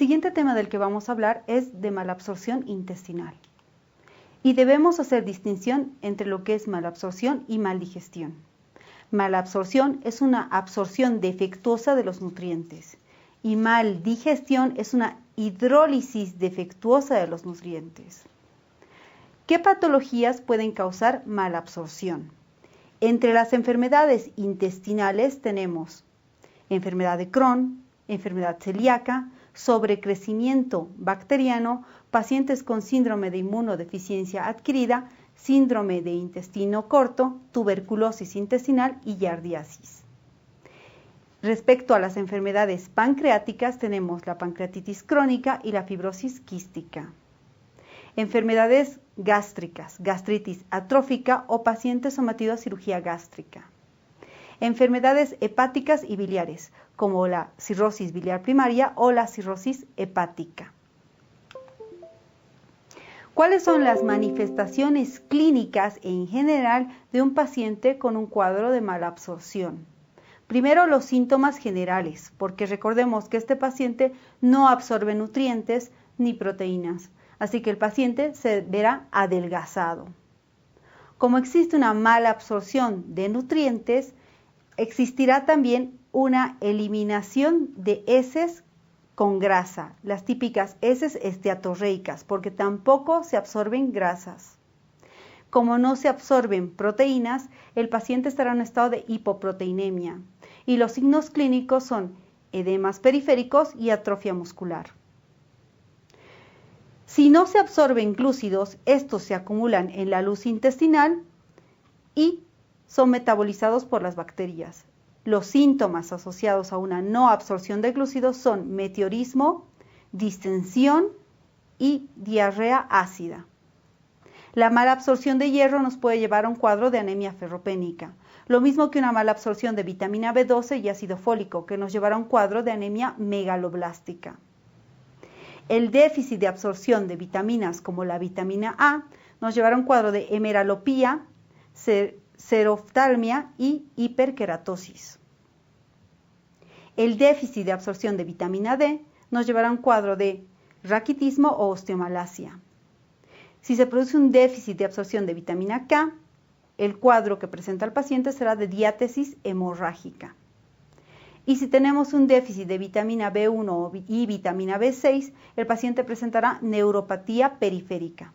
siguiente tema del que vamos a hablar es de malabsorción intestinal. Y debemos hacer distinción entre lo que es malabsorción y maldigestión. Malabsorción es una absorción defectuosa de los nutrientes y maldigestión es una hidrólisis defectuosa de los nutrientes. ¿Qué patologías pueden causar malabsorción? Entre las enfermedades intestinales tenemos enfermedad de Crohn, enfermedad celíaca, sobrecrecimiento bacteriano, pacientes con síndrome de inmunodeficiencia adquirida, síndrome de intestino corto, tuberculosis intestinal y giardiasis. Respecto a las enfermedades pancreáticas tenemos la pancreatitis crónica y la fibrosis quística. Enfermedades gástricas, gastritis atrófica o pacientes sometidos a cirugía gástrica. Enfermedades hepáticas y biliares, como la cirrosis biliar primaria o la cirrosis hepática. ¿Cuáles son las manifestaciones clínicas en general de un paciente con un cuadro de malabsorción? Primero, los síntomas generales, porque recordemos que este paciente no absorbe nutrientes ni proteínas, así que el paciente se verá adelgazado. Como existe una mala absorción de nutrientes, existirá también una eliminación de heces con grasa, las típicas heces esteatorreicas, porque tampoco se absorben grasas. Como no se absorben proteínas, el paciente estará en un estado de hipoproteinemia y los signos clínicos son edemas periféricos y atrofia muscular. Si no se absorben glúcidos, estos se acumulan en la luz intestinal y son metabolizados por las bacterias. Los síntomas asociados a una no absorción de glúcidos son meteorismo, distensión y diarrea ácida. La mala absorción de hierro nos puede llevar a un cuadro de anemia ferropénica, lo mismo que una mala absorción de vitamina B12 y ácido fólico, que nos llevará a un cuadro de anemia megaloblástica. El déficit de absorción de vitaminas como la vitamina A nos llevará a un cuadro de hemeralopía, xeroftalmia y hiperkeratosis. El déficit de absorción de vitamina D nos llevará a un cuadro de raquitismo o osteomalacia. Si se produce un déficit de absorción de vitamina K, el cuadro que presenta el paciente será de diátesis hemorrágica. Y si tenemos un déficit de vitamina B1 y vitamina B6, el paciente presentará neuropatía periférica.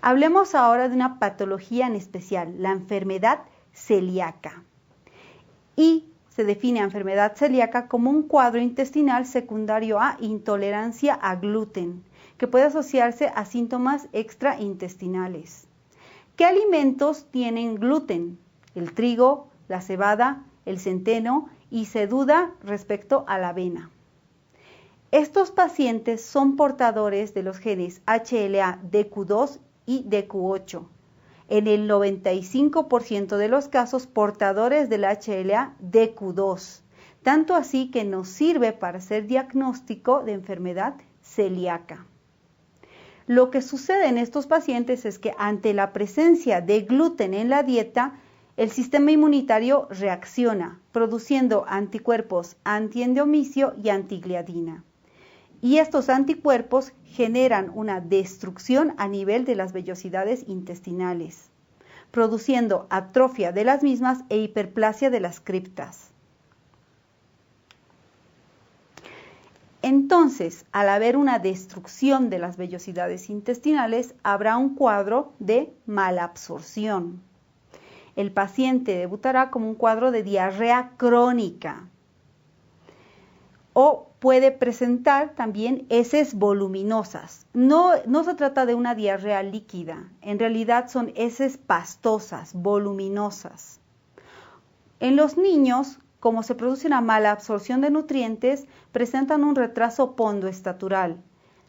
Hablemos ahora de una patología en especial, la enfermedad celíaca. Y se define a enfermedad celíaca como un cuadro intestinal secundario a intolerancia a gluten, que puede asociarse a síntomas extraintestinales. ¿Qué alimentos tienen gluten? El trigo, la cebada, el centeno y se duda respecto a la avena. Estos pacientes son portadores de los genes HLA-DQ2 y DQ8. En el 95% de los casos portadores del HLA-DQ2, tanto así que nos sirve para hacer diagnóstico de enfermedad celíaca. Lo que sucede en estos pacientes es que ante la presencia de gluten en la dieta, el sistema inmunitario reacciona, produciendo anticuerpos antiendomicio y antigliadina. Y estos anticuerpos generan una destrucción a nivel de las vellosidades intestinales, produciendo atrofia de las mismas e hiperplasia de las criptas. Entonces, al haber una destrucción de las vellosidades intestinales, habrá un cuadro de malabsorción. El paciente debutará como un cuadro de diarrea crónica o puede presentar también heces voluminosas. No se trata de una diarrea líquida, en realidad son heces pastosas, voluminosas. En los niños, como se produce una mala absorción de nutrientes, presentan un retraso pondoestatural,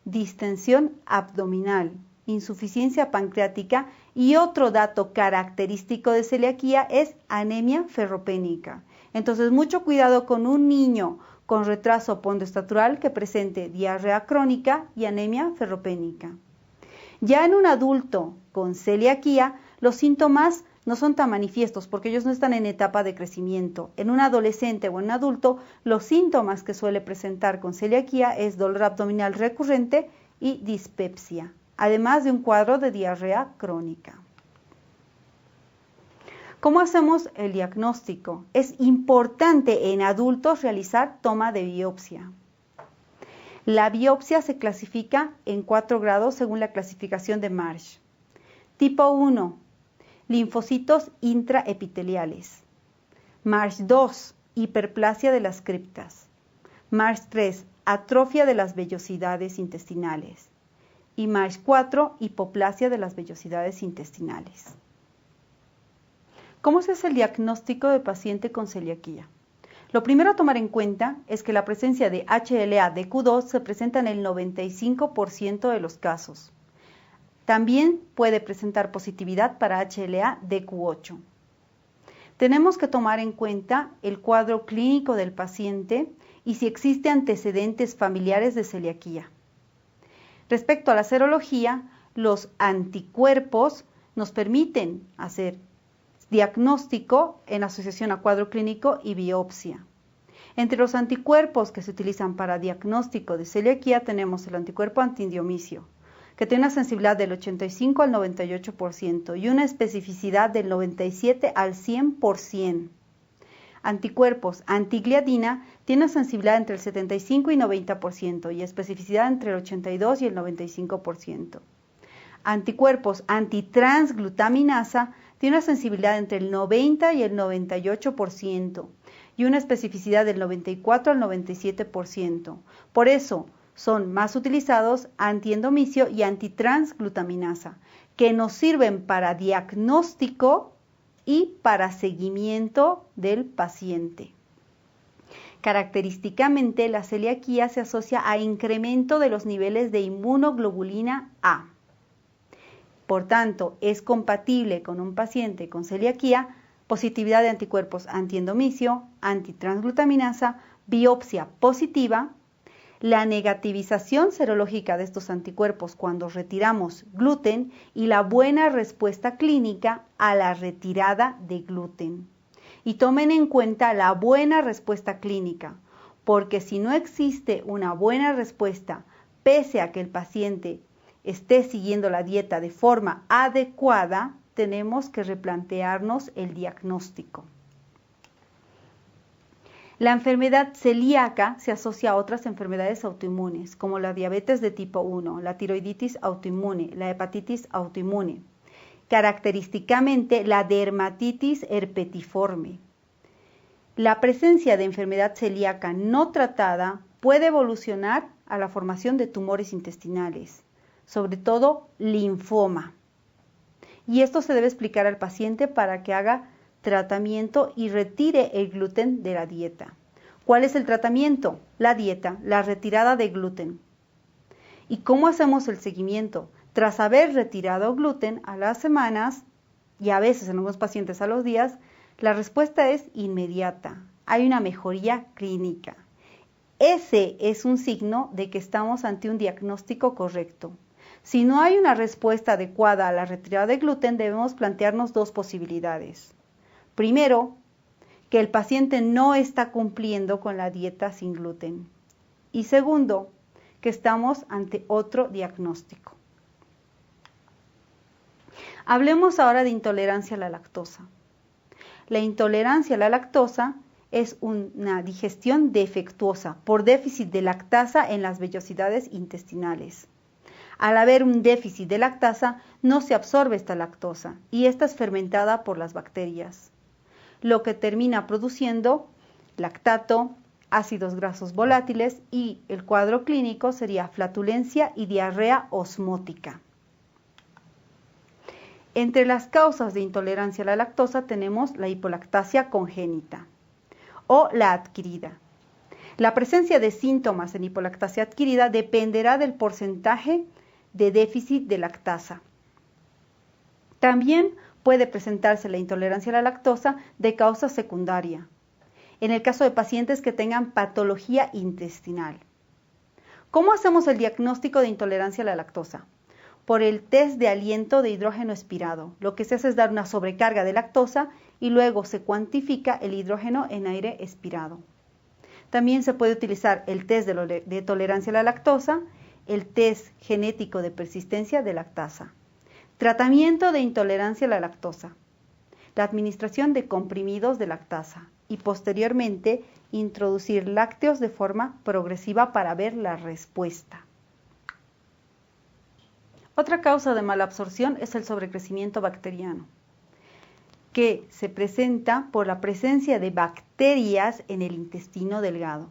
distensión abdominal, insuficiencia pancreática y otro dato característico de celiaquía es anemia ferropénica. Entonces, mucho cuidado con un niño con retraso pondoestatural que presente diarrea crónica y anemia ferropénica. Ya en un adulto con celiaquía, los síntomas no son tan manifiestos porque ellos no están en etapa de crecimiento. En un adolescente o en un adulto, los síntomas que suele presentar con celiaquía es dolor abdominal recurrente y dispepsia, además de un cuadro de diarrea crónica. ¿Cómo hacemos el diagnóstico? Es importante en adultos realizar toma de biopsia. La biopsia se clasifica en 4 grados según la clasificación de Marsh. Tipo 1, linfocitos intraepiteliales. Marsh 2, hiperplasia de las criptas. Marsh 3, atrofia de las vellosidades intestinales. Y Marsh 4, hipoplasia de las vellosidades intestinales. ¿Cómo se hace el diagnóstico de paciente con celiaquía? Lo primero a tomar en cuenta es que la presencia de HLA de Q2 se presenta en el 95% de los casos. También puede presentar positividad para HLA de Q8. Tenemos que tomar en cuenta el cuadro clínico del paciente y si existe antecedentes familiares de celiaquía. Respecto a la serología, los anticuerpos nos permiten hacer diagnóstico en asociación a cuadro clínico y biopsia. Entre los anticuerpos que se utilizan para diagnóstico de celiaquía tenemos el anticuerpo antidiomicio, que tiene una sensibilidad del 85 al 98% y una especificidad del 97 al 100%. Anticuerpos antigliadina tiene una sensibilidad entre el 75 y 90% y especificidad entre el 82 y el 95%. Anticuerpos antitransglutaminasa tiene una sensibilidad entre el 90 y el 98% y una especificidad del 94 al 97%. Por eso son más utilizados antiendomicio y antitransglutaminasa, que nos sirven para diagnóstico y para seguimiento del paciente. Característicamente, la celiaquía se asocia a incremento de los niveles de inmunoglobulina A. Por tanto, es compatible con un paciente con celiaquía, positividad de anticuerpos antiendomicio, antitransglutaminasa, biopsia positiva, la negativización serológica de estos anticuerpos cuando retiramos gluten y la buena respuesta clínica a la retirada de gluten. Y tomen en cuenta la buena respuesta clínica, porque si no existe una buena respuesta, pese a que el paciente esté siguiendo la dieta de forma adecuada, tenemos que replantearnos el diagnóstico. La enfermedad celíaca se asocia a otras enfermedades autoinmunes, como la diabetes de tipo 1, la tiroiditis autoinmune, la hepatitis autoinmune. Característicamente, la dermatitis herpetiforme. La presencia de enfermedad celíaca no tratada puede evolucionar a la formación de tumores intestinales, sobre todo linfoma. Y esto se debe explicar al paciente para que haga tratamiento y retire el gluten de la dieta. ¿Cuál es el tratamiento? La dieta, la retirada de gluten. ¿Y cómo hacemos el seguimiento? Tras haber retirado gluten a las semanas y a veces en algunos pacientes a los días, la respuesta es inmediata. Hay una mejoría clínica. Ese es un signo de que estamos ante un diagnóstico correcto. Si no hay una respuesta adecuada a la retirada de gluten, debemos plantearnos 2 posibilidades. Primero, que el paciente no está cumpliendo con la dieta sin gluten. Y segundo, que estamos ante otro diagnóstico. Hablemos ahora de intolerancia a la lactosa. La intolerancia a la lactosa es una digestión defectuosa por déficit de lactasa en las vellosidades intestinales. Al haber un déficit de lactasa, no se absorbe esta lactosa y esta es fermentada por las bacterias, lo que termina produciendo lactato, ácidos grasos volátiles y el cuadro clínico sería flatulencia y diarrea osmótica. Entre las causas de intolerancia a la lactosa tenemos la hipolactasia congénita o la adquirida. La presencia de síntomas en hipolactasia adquirida dependerá del porcentaje de déficit de lactasa. También puede presentarse la intolerancia a la lactosa de causa secundaria, en el caso de pacientes que tengan patología intestinal. ¿Cómo hacemos el diagnóstico de intolerancia a la lactosa? por el test de aliento de hidrógeno expirado. Lo que se hace es dar una sobrecarga de lactosa y luego se cuantifica el hidrógeno en aire expirado. También se puede utilizar el test de tolerancia a la lactosa, el test genético de persistencia de lactasa. Tratamiento de intolerancia a la lactosa. La administración de comprimidos de lactasa y posteriormente introducir lácteos de forma progresiva para ver la respuesta. Otra causa de malabsorción es el sobrecrecimiento bacteriano, que se presenta por la presencia de bacterias en el intestino delgado.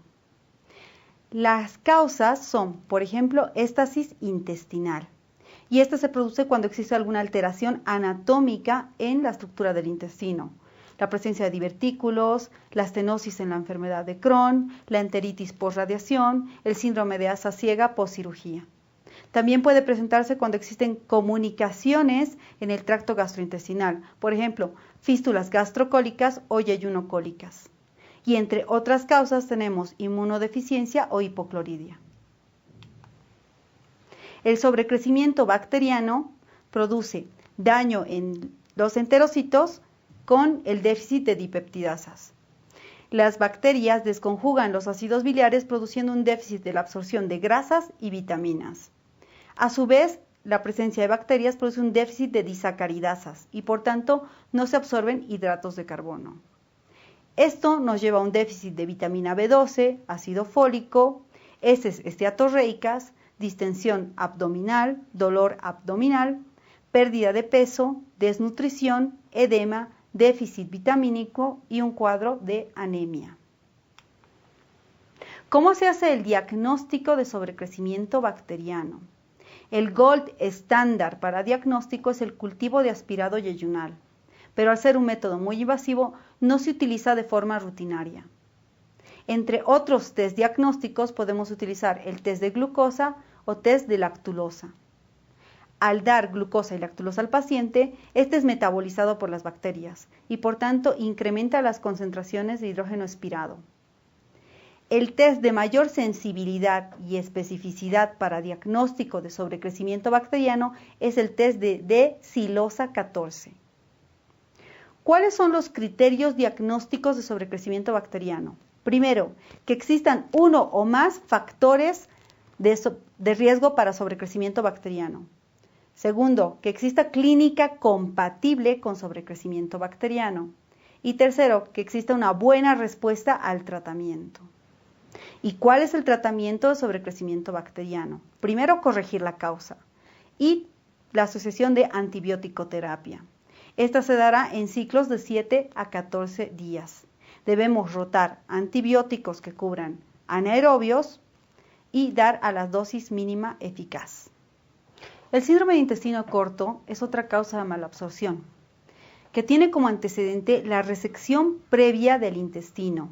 Las causas son, por ejemplo, éstasis intestinal, y esta se produce cuando existe alguna alteración anatómica en la estructura del intestino. La presencia de divertículos, la estenosis en la enfermedad de Crohn, la enteritis postradiación, el síndrome de asa ciega postcirugía. También puede presentarse cuando existen comunicaciones en el tracto gastrointestinal, por ejemplo, fístulas gastrocólicas o yeyunocólicas. Y entre otras causas tenemos inmunodeficiencia o hipocloridia. El sobrecrecimiento bacteriano produce daño en los enterocitos con el déficit de dipeptidasas. Las bacterias desconjugan los ácidos biliares produciendo un déficit de la absorción de grasas y vitaminas. A su vez, la presencia de bacterias produce un déficit de disacaridasas y por tanto no se absorben hidratos de carbono. Esto nos lleva a un déficit de vitamina B12, ácido fólico, heces esteatorreicas, distensión abdominal, dolor abdominal, pérdida de peso, desnutrición, edema, déficit vitamínico y un cuadro de anemia. ¿Cómo se hace el diagnóstico de sobrecrecimiento bacteriano? El gold estándar para diagnóstico es el cultivo de aspirado yeyunal, pero al ser un método muy invasivo no se utiliza de forma rutinaria. Entre otros test diagnósticos podemos utilizar el test de glucosa o test de lactulosa. Al dar glucosa y lactulosa al paciente, este es metabolizado por las bacterias y por tanto incrementa las concentraciones de hidrógeno expirado. El test de mayor sensibilidad y especificidad para diagnóstico de sobrecrecimiento bacteriano es el test de D-silosa 14. ¿Cuáles son los criterios diagnósticos de sobrecrecimiento bacteriano? Primero, que existan uno o más factores de riesgo para sobrecrecimiento bacteriano. Segundo, que exista clínica compatible con sobrecrecimiento bacteriano. Y tercero, que exista una buena respuesta al tratamiento. ¿Y cuál es el tratamiento de sobrecrecimiento bacteriano? Primero, corregir la causa y la asociación de antibiótico-terapia. Esta se dará en ciclos de 7 a 14 días. Debemos rotar antibióticos que cubran anaerobios y dar a la dosis mínima eficaz. El síndrome de intestino corto es otra causa de malabsorción, que tiene como antecedente la resección previa del intestino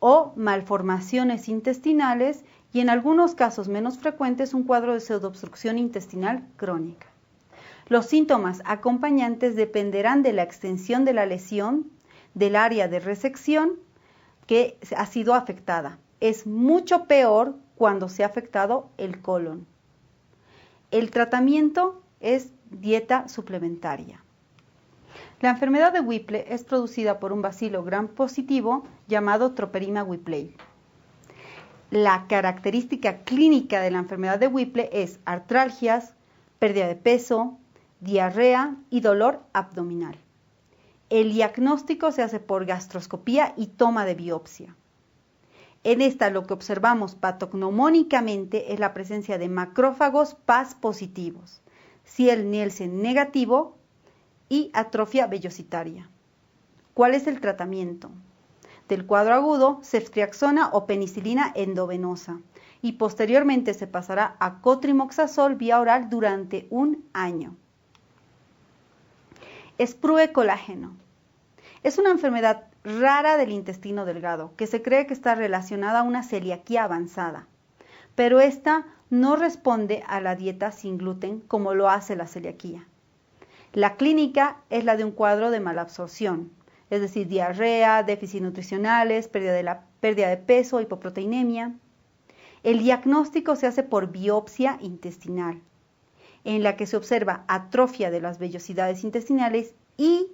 o malformaciones intestinales y en algunos casos menos frecuentes un cuadro de pseudoobstrucción intestinal crónica. Los síntomas acompañantes dependerán de la extensión de la lesión, del área de resección que ha sido afectada. Es mucho peor cuando se ha afectado el colon. El tratamiento es dieta suplementaria. La enfermedad de Whipple es producida por un bacilo gram positivo llamado Troperima whipplei. La característica clínica de la enfermedad de Whipple es artralgias, pérdida de peso, diarrea y dolor abdominal. El diagnóstico se hace por gastroscopía y toma de biopsia. En esta lo que observamos patognomónicamente es la presencia de macrófagos Paz positivos, Ciel-Nielsen negativo y atrofia vellositaria. ¿Cuál es el tratamiento? Del cuadro agudo, ceftriaxona o penicilina endovenosa y posteriormente se pasará a cotrimoxazol vía oral durante un año. Sprue colágeno. Es una enfermedad rara del intestino delgado que se cree que está relacionada a una celiaquía avanzada, pero esta no responde a la dieta sin gluten como lo hace la celiaquía. La clínica es la de un cuadro de malabsorción, es decir, diarrea, déficits nutricionales, pérdida de peso, hipoproteinemia. El diagnóstico se hace por biopsia intestinal. en la que se observa atrofia de las vellosidades intestinales y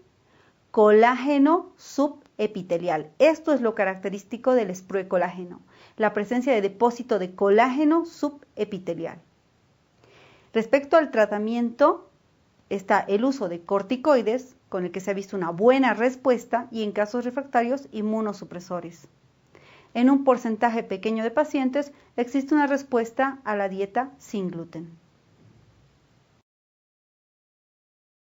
colágeno subepitelial. Esto es lo característico del sprue colágeno, la presencia de depósito de colágeno subepitelial. Respecto al tratamiento, está el uso de corticoides, con el que se ha visto una buena respuesta, y en casos refractarios, inmunosupresores. En un porcentaje pequeño de pacientes existe una respuesta a la dieta sin gluten.